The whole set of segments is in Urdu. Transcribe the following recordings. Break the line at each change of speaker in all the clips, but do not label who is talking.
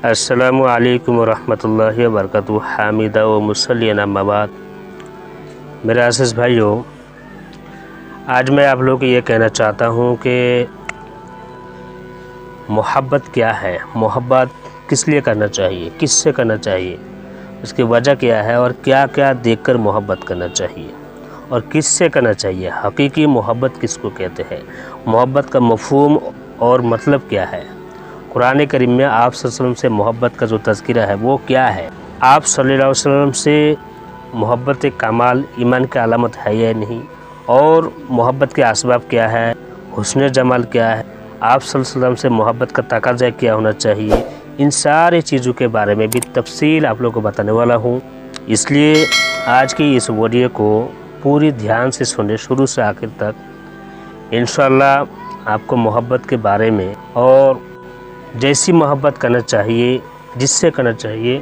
السلام علیکم ورحمۃ اللہ وبرکاتہ۔ حامدہ و مسلیہ اما بعد، میرے عزیز بھائیوں، آج میں آپ لوگوں کو یہ کہنا چاہتا ہوں کہ محبت کیا ہے، محبت کس لیے کرنا چاہیے، کس سے کرنا چاہیے، اس کی وجہ کیا ہے، اور کیا کیا دیکھ کر محبت کرنا چاہیے اور کس سے کرنا چاہیے، حقیقی محبت کس کو کہتے ہیں، محبت کا مفہوم اور مطلب کیا ہے۔ قرآن کریم میں آپ صلی اللہ علیہ وسلم سے محبت کا جو تذکرہ ہے وہ کیا ہے، آپ صلی اللہ علیہ وسلم سے محبت کمال ایمان کی علامت ہے یا نہیں، اور محبت کے اسباب کیا ہے، حسن جمال کیا ہے، آپ صلی اللہ علیہ وسلم سے محبت کا تقاضا کیا ہونا چاہیے، ان سارے چیزوں کے بارے میں بھی تفصیل آپ لوگوں کو بتانے والا ہوں۔ اس لیے آج کی اس ویڈیو کو پوری دھیان سے سنیں، شروع سے آخر تک۔ انشاءاللہ آپ کو محبت کے بارے میں اور جیسی محبت کرنا چاہیے، جس سے کرنا چاہیے،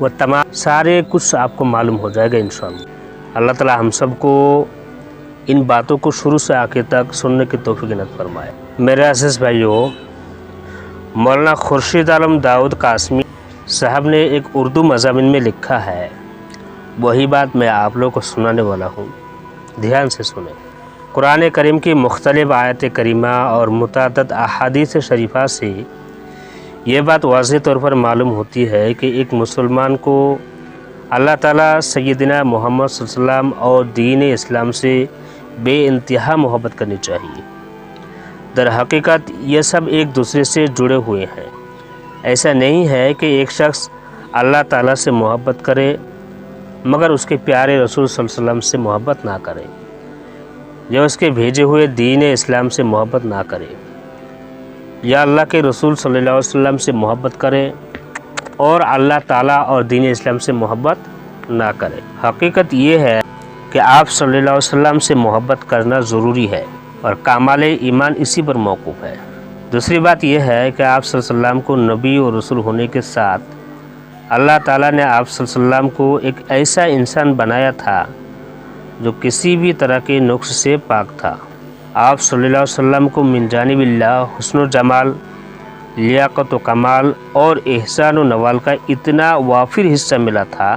وہ تمام سارے کچھ آپ کو معلوم ہو جائے گا انشاءاللہ۔ اللہ تعالی ہم سب کو ان باتوں کو شروع سے آخر تک سننے کی توفیق عنایت فرمائے۔ میرے عزیز بھائیوں، مولانا خورشید عالم داؤد قاسمی صاحب نے ایک اردو مضامین میں لکھا ہے، وہی بات میں آپ لوگوں کو سنانے والا ہوں، دھیان سے سنیں۔ قرآن کریم کی مختلف آیات کریمہ اور متعدد احادیث شریفہ سے یہ بات واضح طور پر معلوم ہوتی ہے کہ ایک مسلمان کو اللہ تعالیٰ سیدنا محمد صلی اللہ علیہ وسلم اور دین اسلام سے بے انتہا محبت کرنی چاہیے۔ در حقیقت یہ سب ایک دوسرے سے جڑے ہوئے ہیں۔ ایسا نہیں ہے کہ ایک شخص اللہ تعالیٰ سے محبت کرے مگر اس کے پیارے رسول صلی اللہ علیہ وسلم سے محبت نہ کرے، یا اس کے بھیجے ہوئے دین اسلام سے محبت نہ کرے، یا اللہ کے رسول صلی اللہ علیہ وسلم سے محبت کرے اور اللہ تعالیٰ اور دین اسلام سے محبت نہ کرے۔ حقیقت یہ ہے کہ آپ صلی اللہ علیہ وسلم سے محبت کرنا ضروری ہے اور کمال ایمان اسی پر موقوف ہے۔ دوسری بات یہ ہے کہ آپ صلی اللہ علیہ وسلم کو نبی اور رسول ہونے کے ساتھ اللہ تعالیٰ نے آپ صلی اللہ علیہ وسلم کو ایک ایسا انسان بنایا تھا جو کسی بھی طرح کے نقص سے پاک تھا۔ آپ صلی اللہ علیہ وسلم کو من جانب اللہ حسن و جمال، لیاقت و کمال اور احسان و نوال کا اتنا وافر حصہ ملا تھا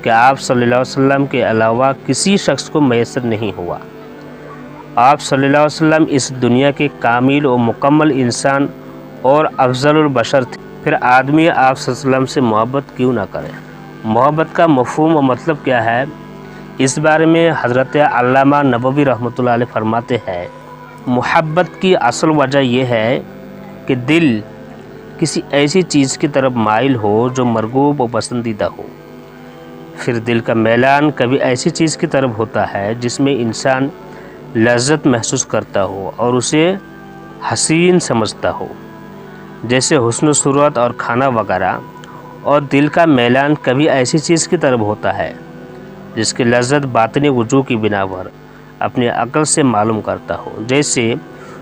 کہ آپ صلی اللہ علیہ وسلم کے علاوہ کسی شخص کو میسر نہیں ہوا۔ آپ صلی اللہ علیہ وسلم اس دنیا کے کامل و مکمل انسان اور افضل البشر تھے، پھر آدمی آپ صلی اللہ علیہ وسلم سے محبت کیوں نہ کرے۔ محبت کا مفہوم و مطلب کیا ہے، اس بارے میں حضرت علامہ نبوی رحمۃ اللہ علیہ فرماتے ہیں، محبت کی اصل وجہ یہ ہے کہ دل کسی ایسی چیز کی طرف مائل ہو جو مرغوب و پسندیدہ ہو۔ پھر دل کا میلان کبھی ایسی چیز کی طرف ہوتا ہے جس میں انسان لذت محسوس کرتا ہو اور اسے حسین سمجھتا ہو، جیسے حسن و صورت اور کھانا وغیرہ، اور دل کا میلان کبھی ایسی چیز کی طرف ہوتا ہے جس کی لذت باطنی وجوہ کی بنا پر اپنی عقل سے معلوم کرتا ہو، جیسے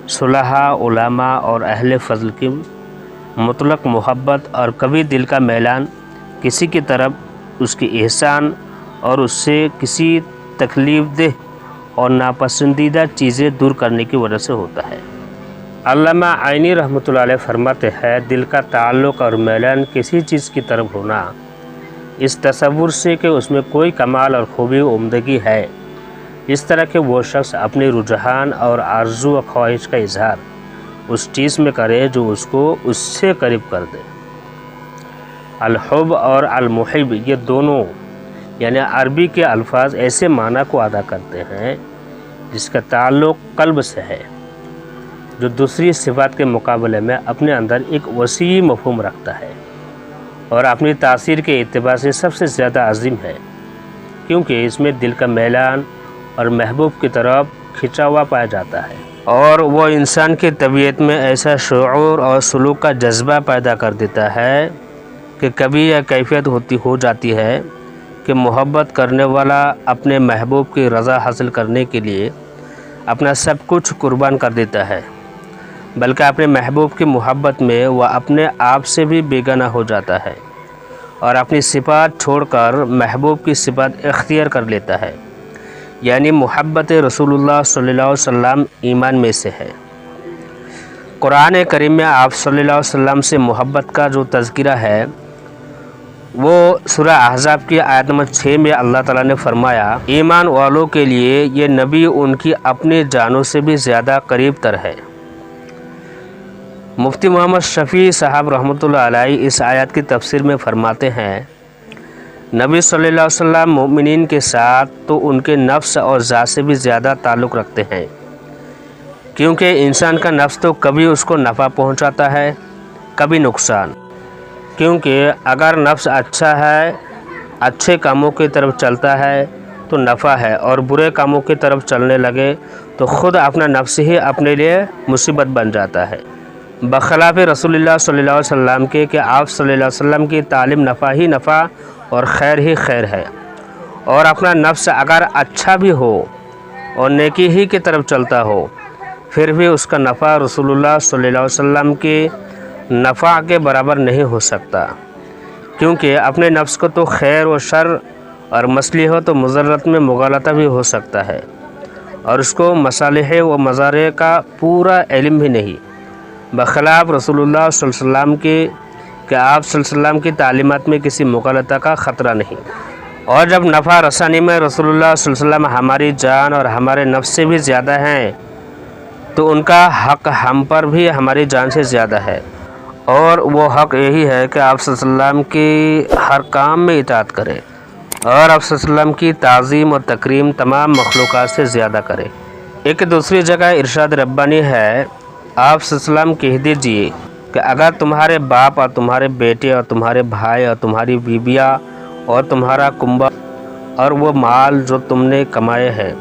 صلحاء، علماء اور اہل فضل کی مطلق محبت، اور کبھی دل کا میلان کسی کی طرف اس کی احسان اور اس سے کسی تکلیف دہ اور ناپسندیدہ چیزیں دور کرنے کی وجہ سے ہوتا ہے۔ علامہ عینی رحمۃ اللہ علیہ فرماتے ہیں، دل کا تعلق اور میلان کسی چیز کی طرف ہونا اس تصور سے کہ اس میں کوئی کمال اور خوبی و عمدگی ہے، اس طرح کہ وہ شخص اپنے رجحان اور آرزو و خواہش کا اظہار اس چیز میں کرے جو اس کو اس سے قریب کر دے۔ الحب اور المحب یہ دونوں یعنی عربی کے الفاظ ایسے معنی کو ادا کرتے ہیں جس کا تعلق قلب سے ہے، جو دوسری صفات کے مقابلے میں اپنے اندر ایک وسیع مفہوم رکھتا ہے اور اپنی تاثیر کے اعتبار سے سب سے زیادہ عظیم ہے، کیونکہ اس میں دل کا میلان اور محبوب کی طرف کھنچا ہوا پایا جاتا ہے، اور وہ انسان کی طبیعت میں ایسا شعور اور سلوک کا جذبہ پیدا کر دیتا ہے کہ کبھی یہ کیفیت ہو جاتی ہے کہ محبت کرنے والا اپنے محبوب کی رضا حاصل کرنے کے لیے اپنا سب کچھ قربان کر دیتا ہے، بلکہ اپنے محبوب کی محبت میں وہ اپنے آپ سے بھی بیگانہ ہو جاتا ہے اور اپنی صفات چھوڑ کر محبوب کی صفات اختیار کر لیتا ہے، یعنی محبت رسول اللہ صلی اللہ علیہ وسلم ایمان میں سے ہے۔ قرآن کریم میں آپ صلی اللہ علیہ وسلم سے محبت کا جو تذکرہ ہے وہ سورہ احزاب کی آیت نمبر 6 میں اللہ تعالیٰ نے فرمایا، ایمان والوں کے لیے یہ نبی ان کی اپنی جانوں سے بھی زیادہ قریب تر ہے۔ مفتی محمد شفیع صاحب رحمۃ اللہ علیہ اس آیت کی تفسیر میں فرماتے ہیں، نبی صلی اللہ علیہ وسلم مومنین کے ساتھ تو ان کے نفس اور ذات سے بھی زیادہ تعلق رکھتے ہیں، کیونکہ انسان کا نفس تو کبھی اس کو نفع پہنچاتا ہے، کبھی نقصان۔ کیونکہ اگر نفس اچھا ہے، اچھے کاموں کی طرف چلتا ہے تو نفع ہے، اور برے کاموں کی طرف چلنے لگے تو خود اپنا نفس ہی اپنے لیے مصیبت بن جاتا ہے، بخلاف رسول اللہ صلی اللہ علیہ وسلم کے کہ آپ صلی اللہ علیہ وسلم کی تعلیم نفع ہی نفع اور خیر ہی خیر ہے، اور اپنا نفس اگر اچھا بھی ہو اور نیکی ہی کی طرف چلتا ہو پھر بھی اس کا نفع رسول اللہ صلی اللہ علیہ وسلم کے نفع کے برابر نہیں ہو سکتا، کیونکہ اپنے نفس کو تو خیر و شر اور مصلحت تو مضرت میں مغالطہ بھی ہو سکتا ہے، اور اس کو مصالح و مضارع کا پورا علم بھی نہیں، بخلاف رسول اللہ صلی اللہ علیہ وسلم کے کہ آپ صلی اللہ علیہ وسلم کی تعلیمات میں کسی مغالطہ کا خطرہ نہیں۔ اور جب نفع رسانی میں رسول اللہ صلی اللہ علیہ وسلم ہماری جان اور ہمارے نفس سے بھی زیادہ ہیں تو ان کا حق ہم پر بھی ہماری جان سے زیادہ ہے، اور وہ حق یہی ہے کہ آپ صلی اللہ علیہ وسلم کی ہر کام میں اطاعت کرے اور آپ صلی اللہ علیہ وسلم کی تعظیم اور تکریم تمام مخلوقات سے زیادہ کرے۔ ایک دوسری جگہ ارشاد ربانی ہے، آپ صلی اللہ علیہ وسلم کہہ دیجئے کہ اگر تمہارے باپ اور تمہارے بیٹے اور تمہارے بھائی اور تمہاری بیویاں اور تمہارا کنبہ اور وہ مال جو تم نے کمائے ہیں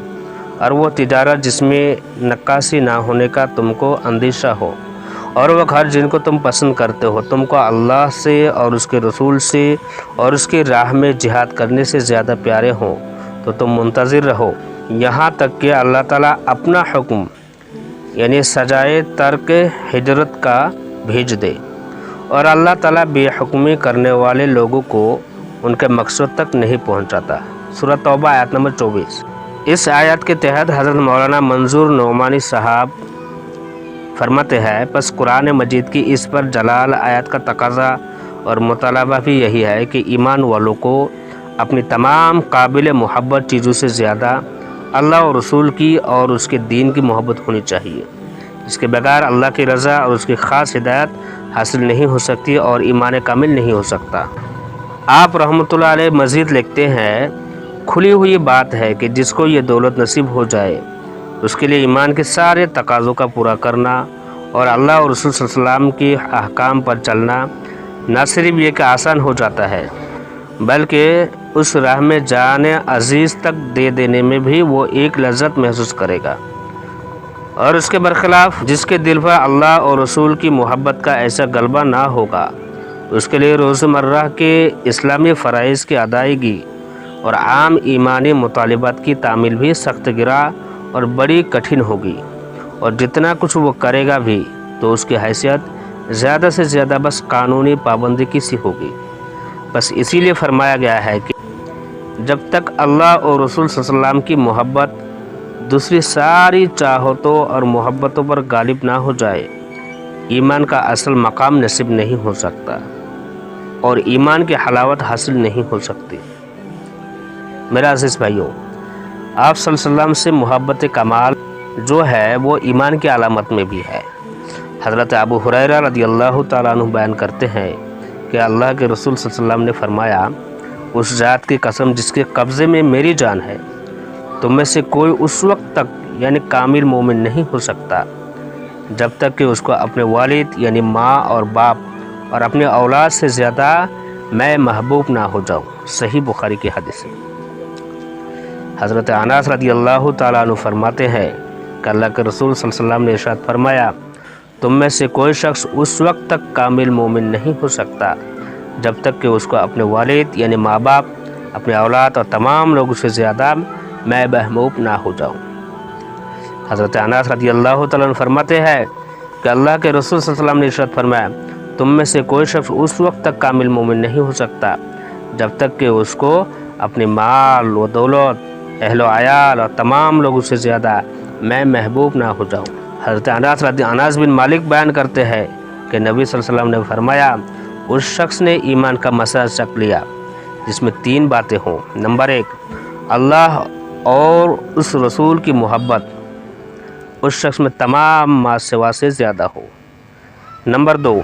اور وہ تجارت جس میں نکاسی نہ ہونے کا تم کو اندیشہ ہو اور وہ گھر جن کو تم پسند کرتے ہو تم کو اللہ سے اور اس کے رسول سے اور اس کی راہ میں جہاد کرنے سے زیادہ پیارے ہوں تو تم منتظر رہو یہاں تک کہ اللہ تعالیٰ اپنا حکم یعنی سجائے ترک ہجرت کا بھیج دے، اور اللہ تعالیٰ بے حکمی کرنے والے لوگوں کو ان کے مقصد تک نہیں پہنچاتا۔ سورہ توبہ آیت نمبر 24۔ اس آیت کے تحت حضرت مولانا منظور نعمانی صاحب فرماتے ہیں، پس قرآن مجید کی اس پر جلال آیت کا تقاضا اور مطالبہ بھی یہی ہے کہ ایمان والوں کو اپنی تمام قابل محبت چیزوں سے زیادہ اللہ اور رسول کی اور اس کے دین کی محبت ہونی چاہیے، اس کے بغیر اللہ کی رضا اور اس کی خاص ہدایت حاصل نہیں ہو سکتی اور ایمان کامل نہیں ہو سکتا۔ آپ رحمۃ اللہ علیہ مزید لکھتے ہیں، کھلی ہوئی بات ہے کہ جس کو یہ دولت نصیب ہو جائے اس کے لیے ایمان کے سارے تقاضوں کا پورا کرنا اور اللہ اور رسول صلی اللہ علیہ وسلم کی احکام پر چلنا نہ صرف یہ کہ آسان ہو جاتا ہے بلکہ اس راہ میں جان عزیز تک دے دینے میں بھی وہ ایک لذت محسوس کرے گا، اور اس کے برخلاف جس کے دل پر اللہ اور رسول کی محبت کا ایسا غلبہ نہ ہوگا اس کے لیے روزمرہ کے اسلامی فرائض کی ادائیگی اور عام ایمانی مطالبات کی تعمیل بھی سخت گرا اور بڑی کٹھن ہوگی، اور جتنا کچھ وہ کرے گا بھی تو اس کی حیثیت زیادہ سے زیادہ بس قانونی پابندی کی سی ہوگی۔ بس اسی لیے فرمایا گیا ہے کہ جب تک اللہ اور رسول صلی اللہ علیہ وسلم کی محبت دوسری ساری چاہتوں اور محبتوں پر غالب نہ ہو جائے ایمان کا اصل مقام نصیب نہیں ہو سکتا اور ایمان کی حلاوت حاصل نہیں ہو سکتی۔ میرا عزیز بھائیوں، آپ صلی اللہ علیہ وسلم سے محبت کمال جو ہے وہ ایمان کی علامت میں بھی ہے۔ حضرت ابو ہریرہ رضی اللہ تعالیٰ عنہ بیان کرتے ہیں کہ اللہ کے رسول صلی اللہ علیہ وسلم نے فرمایا، اس ذات کی قسم جس کے قبضے میں میری جان ہے، تم میں سے کوئی اس وقت تک یعنی کامل مومن نہیں ہو سکتا جب تک کہ اس کو اپنے والد یعنی ماں اور باپ اور اپنے اولاد سے زیادہ میں محبوب نہ ہو جاؤں۔ صحیح بخاری کی حدیث ہے۔ حضرت انس رضی اللہ تعالیٰ عنہ فرماتے ہیں کہ اللہ کے رسول صلی اللہ علیہ وسلم نے ارشاد فرمایا، تم میں سے کوئی شخص اس وقت تک کامل مومن نہیں ہو سکتا جب تک کہ اس کو اپنے والد یعنی ماں باپ، اپنے اولاد اور تمام لوگوں سے زیادہ میں محبوب نہ ہو جاؤں۔ حضرت انس رضی اللہ تعالیٰ عنہ فرماتے ہیں کہ اللہ کے رسول صلی اللہ علیہ وسلم نے ارشاد فرمایا، تم میں سے کوئی شخص اس وقت تک کامل مومن نہیں ہو سکتا جب تک کہ اس کو اپنے مال و دولت، اہل و عیال اور تمام لوگوں سے زیادہ میں محبوب نہ ہو جاؤں۔ حضرت انس بن مالک بیان کرتے ہیں کہ نبی صلی اللہ علیہ وسلم نے فرمایا اس شخص نے ایمان کا مسئلہ چکھ لیا جس میں 3 باتیں ہوں۔ نمبر 1 اللہ اور اس رسول کی محبت اس شخص میں تمام ما سوا سے زیادہ ہو۔ نمبر 2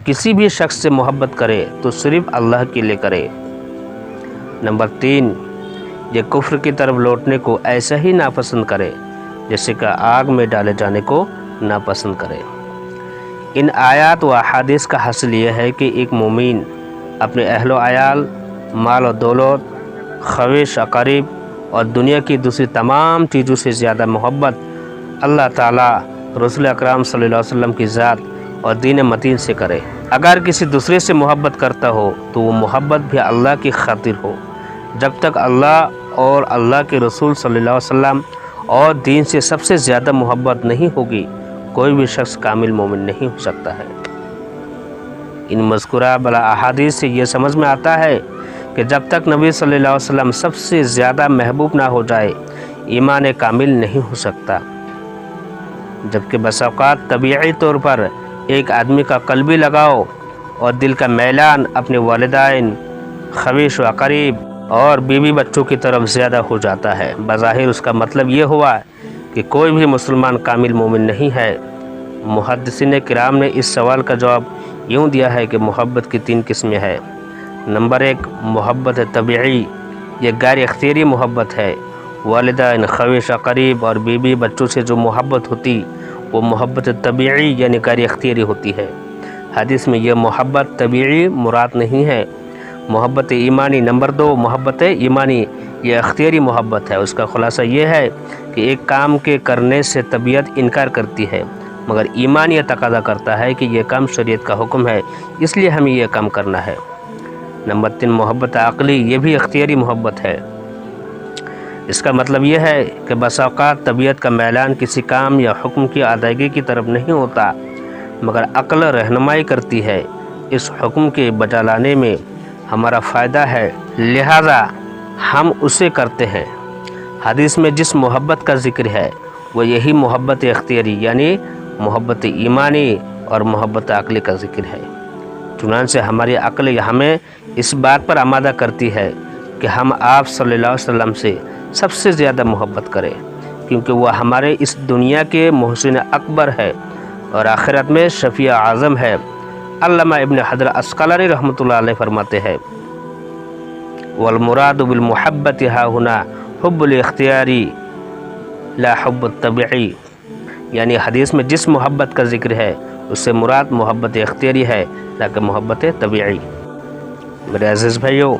کسی بھی شخص سے محبت کرے تو صرف اللہ کے لیے کرے۔ نمبر 3 یہ کفر کی طرف لوٹنے کو ایسا ہی ناپسند کرے جیسے کہ آگ میں ڈالے جانے کو ناپسند کرے۔ ان آیات و احادیث کا حاصل یہ ہے کہ ایک مومن اپنے اہل و عیال، مال و دولت، خویش اقارب اور دنیا کی دوسری تمام چیزوں سے زیادہ محبت اللہ تعالیٰ، رسول اکرم صلی اللہ علیہ وسلم کی ذات اور دین متین سے کرے۔ اگر کسی دوسرے سے محبت کرتا ہو تو وہ محبت بھی اللہ کی خاطر ہو۔ جب تک اللہ اور اللہ کے رسول صلی اللہ علیہ وسلم اور دین سے سب سے زیادہ محبت نہیں ہوگی، کوئی بھی شخص کامل مومن نہیں ہو سکتا ہے۔ ان مذکورہ بلا احادیث سے یہ سمجھ میں آتا ہے کہ جب تک نبی صلی اللہ علیہ وسلم سب سے زیادہ محبوب نہ ہو جائے ایمان کامل نہیں ہو سکتا، جبکہ بس اوقات طبیعی طور پر ایک آدمی کا قلبی لگاؤ اور دل کا میلان اپنے والدین، خویش و اقارب اور بیوی بچوں کی طرف زیادہ ہو جاتا ہے۔ بظاہر اس کا مطلب یہ ہوا کہ کوئی بھی مسلمان کامل مومن نہیں ہے۔ محدثین کرام نے اس سوال کا جواب یوں دیا ہے کہ محبت کی 3 قسمیں ہیں۔ نمبر 1 محبت طبیعی، یہ غیر اختیاری محبت ہے۔ والدین، خویش اقارب اور بیوی بچوں سے جو محبت ہوتی وہ محبت طبیعی یعنی غیر اختیاری ہوتی ہے۔ حدیث میں یہ محبت طبیعی مراد نہیں ہے۔ محبت ایمانی، نمبر 2 محبت ایمانی، یہ اختیاری محبت ہے۔ اس کا خلاصہ یہ ہے کہ ایک کام کے کرنے سے طبیعت انکار کرتی ہے، مگر ایمان یہ تقاضا کرتا ہے کہ یہ کام شریعت کا حکم ہے، اس لیے ہمیں یہ کام کرنا ہے۔ نمبر 3 محبت عقلی، یہ بھی اختیاری محبت ہے۔ اس کا مطلب یہ ہے کہ بس اوقات طبیعت کا میلان کسی کام یا حکم کی ادائیگی کی طرف نہیں ہوتا، مگر عقل رہنمائی کرتی ہے اس حکم کے بجا لانے میں ہمارا فائدہ ہے، لہذا ہم اسے کرتے ہیں۔ حدیث میں جس محبت کا ذکر ہے وہ یہی محبت اختیاری یعنی محبت ایمانی اور محبت عقلی کا ذکر ہے۔ چنانچہ ہماری عقل ہمیں اس بات پر آمادہ کرتی ہے کہ ہم آپ صلی اللہ علیہ وسلم سے سب سے زیادہ محبت کریں، کیونکہ وہ ہمارے اس دنیا کے محسن اکبر ہے اور آخرت میں شفیع اعظم ہے۔ علامہ ابن حجر عسقلانی رحمۃ اللہ علیہ فرماتے ہیں والمراد بالمحبت ہاہنا حب الاختیاری لا حب الطبعی، یعنی حدیث میں جس محبت کا ذکر ہے اس سے مراد محبت اختیاری ہے نہ کہ محبت طبیعی۔ میرے عزیز بھائیو،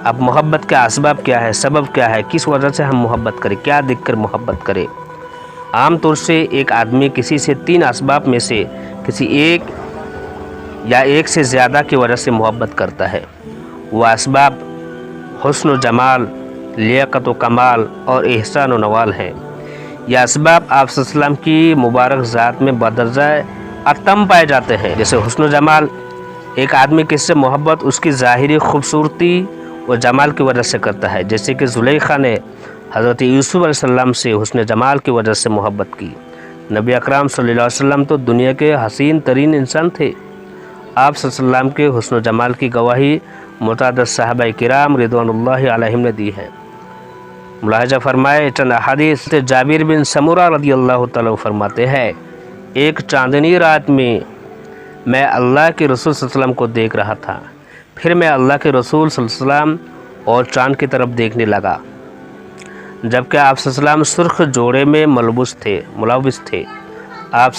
اب محبت کے اسباب کیا ہے، سبب کیا ہے، کس وجہ سے ہم محبت کریں، کیا دیکھ کر محبت کریں؟ عام طور سے ایک آدمی کسی سے 3 اسباب میں سے کسی ایک یا ایک سے زیادہ کی وجہ سے محبت کرتا ہے۔ وہ اسباب حسن و جمال، لیاقت و کمال اور احسان و نوال ہیں۔ یہ اسباب آپ صلی اللہ علیہ وسلم کی مبارک ذات میں بدرجہ اتم پائے جاتے ہیں۔ جیسے حسن و جمال، ایک آدمی کس سے محبت اس کی ظاہری خوبصورتی و جمال کی وجہ سے کرتا ہے، جیسے کہ زلیخا نے حضرت یوسف علیہ السلام سے حسن جمال کی وجہ سے محبت کی۔ نبی اکرم صلی اللہ علیہ وسلم تو دنیا کے حسین ترین انسان تھے۔ آپ صلی اللہ علیہ وسلم کے حسن و جمال کی گواہی متعدد صحابہ کرام رضوان اللہ علیہم نے دی ہے۔ ملاحظہ فرمائے چند احادیث، جابر بن سمرہ رضی اللہ تعالیٰ فرماتے ہیں ایک چاندنی رات میں اللہ کے رسول صلی اللہ علیہ وسلم کو دیکھ رہا تھا، پھر میں اللہ کے رسول صلی اللہ علیہ وسلم اور چاند کی طرف دیکھنے لگا، جبکہ آپ صلی اللہ علیہ وسلم سرخ جوڑے میں ملبوس تھے۔ آپ صلی اللہ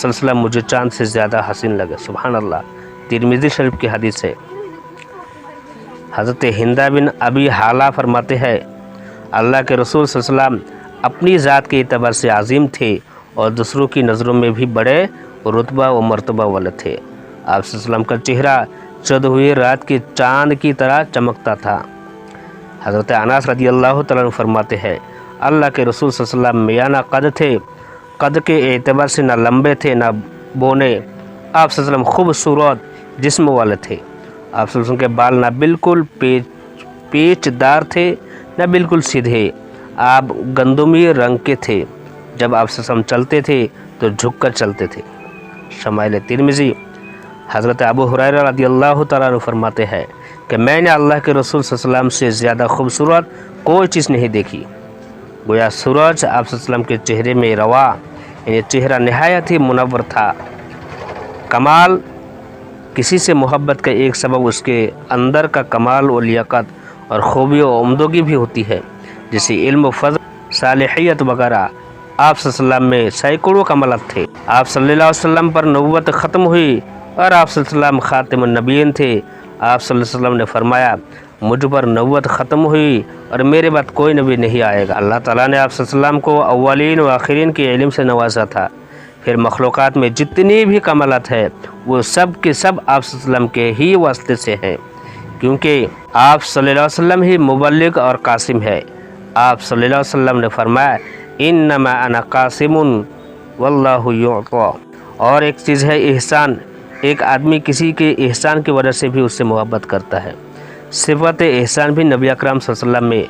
علیہ وسلم مجھے چاند سے زیادہ حسین لگے۔ سبحان اللہ، ترمذی شریف کی حدیث ہے۔ حضرت ہندہ بن ابی حالہ فرماتے ہیں اللہ کے رسول صلی اللہ علیہ وسلم اپنی ذات کے اعتبار سے عظیم تھے اور دوسروں کی نظروں میں بھی بڑے رتبہ و مرتبہ والے تھے۔ آپ صلی اللہ علیہ وسلم کا چہرہ چڑھ ہوئی رات کی چاند کی طرح چمکتا تھا۔ حضرت انس رضی اللہ تعالیٰ عنہ فرماتے ہیں اللہ کے رسول صلی اللہ علیہ وسلم میانہ قد تھے، قد کے اعتبار سے نہ لمبے تھے نہ بونے۔ آپ صلی اللہ علیہ وسلم خوبصورت جسم والے تھے۔ آپ صلی اللہ علیہ وسلم کے بال نہ بالکل پیچ دار تھے نہ بالکل سیدھے، آپ گندمی رنگ کے تھے۔ جب آپ صلی اللہ علیہ وسلم چلتے تھے تو جھک کر چلتے تھے۔ شمائل ترمذی، حضرت ابو ہریرہ رضی اللہ تعالیٰ عنہ فرماتے ہیں کہ میں نے اللہ کے رسول صلی اللہ علیہ وسلم سے زیادہ خوبصورت کوئی چیز نہیں دیکھی۔ گویا سورج آپ صلی اللہ علیہ وسلم کے چہرے میں روا، یعنی چہرہ نہایت ہی منور تھا۔ کمال کسی سے محبت کا ایک سبب اس کے اندر کا کمال و لیاقت اور خوبی و عمدگی بھی ہوتی ہے، جیسے علم و فضل، صالحیت وغیرہ۔ آپ صلی اللہ علیہ وسلم میں سینکڑوں کمالات تھے۔ آپ صلی اللہ علیہ وسلم پر نبوت ختم ہوئی اور آپ صلی اللہ علیہ وسلم خاتم النبیین تھے۔ آپ صلی اللہ علیہ وسلم نے فرمایا مجھ پر نبوت ختم ہوئی اور میرے بعد کوئی نبی نہیں آئے گا۔ اللہ تعالیٰ نے آپ صلی اللہ علیہ وسلم کو اولین و آخرین کے علم سے نوازا تھا۔ پھر مخلوقات میں جتنی بھی کمالات ہیں وہ سب کے سب آپ صلی اللہ علیہ وسلم کے ہی واسطے سے ہیں، کیونکہ آپ صلی اللہ علیہ وسلم ہی مبلغ اور قاسم ہے۔ آپ صلی اللہ علیہ وسلم نے فرمایا انما انا قاسم واللہ یعطی۔ اور ایک چیز ہے احسان، ایک آدمی کسی کے احسان کی وجہ سے بھی اس سے محبت کرتا ہے۔ صفت احسان بھی نبی اکرم صلی اللہ علیہ وسلم میں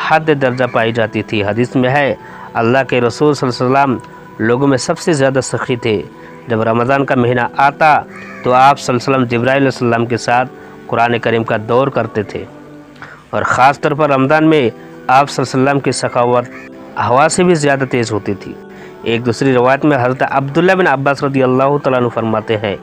حد درجہ پائی جاتی تھی۔ حدیث میں ہے اللہ کے رسول صلی اللہ علیہ وسلم لوگوں میں سب سے زیادہ سخی تھے۔ جب رمضان کا مہینہ آتا تو آپ صلی اللہ علیہ وسلم جبرائیل علیہ السلام کے ساتھ قرآن کریم کا دور کرتے تھے، اور خاص طور پر رمضان میں آپ صلی اللہ علیہ وسلم کی سخاوت ہوا سے بھی زیادہ تیز ہوتی تھی۔ ایک دوسری روایت میں حضرت عبداللہ بن عباس رضی اللہ تعالیٰ عنہ فرماتے ہیں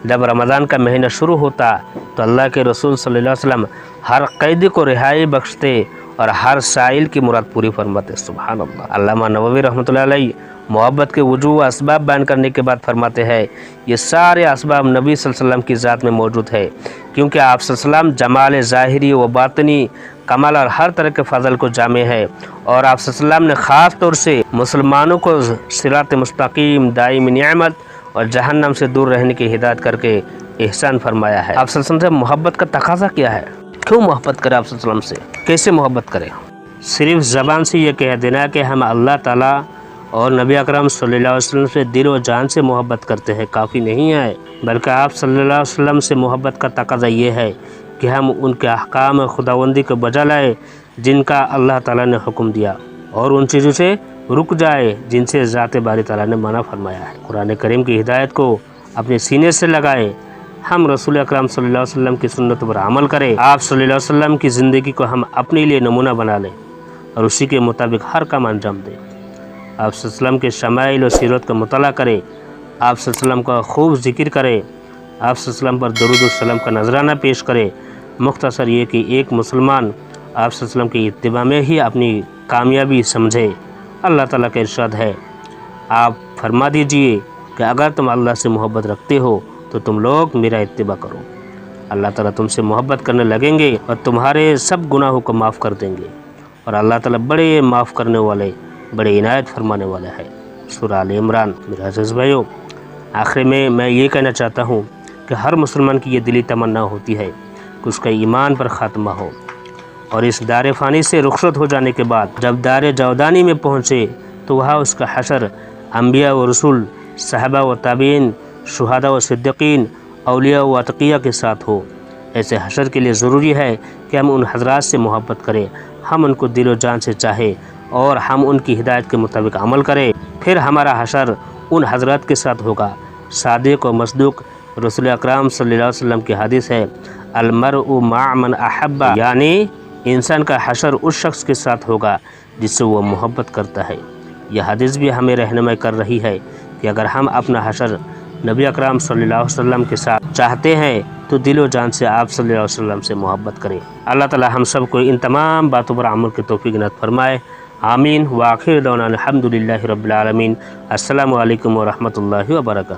جب رمضان کا مہینہ شروع ہوتا تو اللہ کے رسول صلی اللہ علیہ وسلم ہر قیدی کو رہائی بخشتے اور ہر سائل کی مراد پوری فرماتے۔ سبحان اللہ۔ علامہ نووی رحمۃ اللہ علیہ محبت کے وجوہ و اسباب بیان کرنے کے بعد فرماتے ہیں یہ سارے اسباب نبی صلی اللہ علیہ وسلم کی ذات میں موجود ہے، کیونکہ آپ صلی اللہ علیہ وسلم جمال ظاہری و باطنی کمال اور ہر طرح کے فضل کو جامع ہے، اور آپ صلی اللہ علیہ وسلم نے خاص طور سے مسلمانوں کو صراط مستقیم، دائم نعمت اور جہنم سے دور رہنے کی ہدایت کر کے احسان فرمایا ہے۔ آپ صلی اللہ علیہ وسلم سے محبت کا تقاضا کیا ہے؟ کیوں محبت کرے آپ صلی اللہ علیہ وسلم سے؟ کیسے محبت کرے؟ صرف زبان سے یہ کہہ دینا کہ ہم اللہ تعالیٰ اور نبی اکرم صلی اللہ علیہ وسلم سے دل و جان سے محبت کرتے ہیں کافی نہیں ہے، بلکہ آپ صلی اللہ علیہ وسلم سے محبت کا تقاضا یہ ہے کہ ہم ان کے احکام خداوندی کو بجا لائے جن کا اللہ تعالیٰ نے حکم دیا، اور ان چیزوں سے رک جائے جن سے ذات باری تعالیٰ نے منع فرمایا ہے۔ قرآن کریم کی ہدایت کو اپنے سینے سے لگائے، ہم رسول اکرم صلی اللہ علیہ وسلم کی سنت پر عمل کریں، آپ صلی اللہ علیہ وسلم کی زندگی کو ہم اپنے لیے نمونہ بنا لیں اور اسی کے مطابق ہر کام انجام دیں۔ آپ صلی اللہ علیہ وسلم کے شمائل و سیرت کا مطالعہ کریں، آپ صلی اللہ علیہ وسلم کا خوب ذکر کریں، آپ صلی اللہ علیہ وسلم پر درود السلام کا نذرانہ پیش کریں۔ مختصر یہ کہ ایک مسلمان آپ صلی اللہ علیہ وسلم کی اتباع میں ہی اپنی کامیابی سمجھے۔ اللہ تعالیٰ کا ارشاد ہے آپ فرما دیجئے کہ اگر تم اللہ سے محبت رکھتے ہو تو تم لوگ میرا اتباع کرو۔ اللہ تعالیٰ تم سے محبت کرنے لگیں گے اور تمہارے سب گناہوں کو معاف کر دیں گے، اور اللہ تعالیٰ بڑے معاف کرنے والے، بڑے عنایت فرمانے والے ہے۔ سورہ آل عمران۔ میرے عزیز بھائیو، آخر میں یہ کہنا چاہتا ہوں کہ ہر مسلمان کی یہ دلی تمنا ہوتی ہے کہ اس کا ایمان پر خاتمہ ہو، اور اس دار فانی سے رخصت ہو جانے کے بعد جب دار جاودانی میں پہنچے تو وہاں اس کا حشر انبیاء و رسول، صحابہ و تابعین، شہداء و صدیقین، اولیاء و اتقیاء کے ساتھ ہو۔ ایسے حشر کے لیے ضروری ہے کہ ہم ان حضرات سے محبت کریں، ہم ان کو دل و جان سے چاہیں اور ہم ان کی ہدایت کے مطابق عمل کریں، پھر ہمارا حشر ان حضرات کے ساتھ ہوگا۔ صادق و مصدوق رسول اکرم صلی اللہ علیہ وسلم کی حدیث ہے المرء مع من احب، یعنی انسان کا حشر اس شخص کے ساتھ ہوگا جس سے وہ محبت کرتا ہے۔ یہ حدیث بھی ہمیں رہنمائی کر رہی ہے کہ اگر ہم اپنا حشر نبی اکرم صلی اللہ علیہ وسلم کے ساتھ چاہتے ہیں تو دل و جان سے آپ صلی اللہ علیہ وسلم سے محبت کریں۔ اللہ تعالی ہم سب کو ان تمام باتوں پر عمل کی توفیق عنایت فرمائے، آمین۔ وآخر دعوانا الحمدللہ رب العالمین۔ السلام علیکم ورحمۃ اللہ وبرکاتہ۔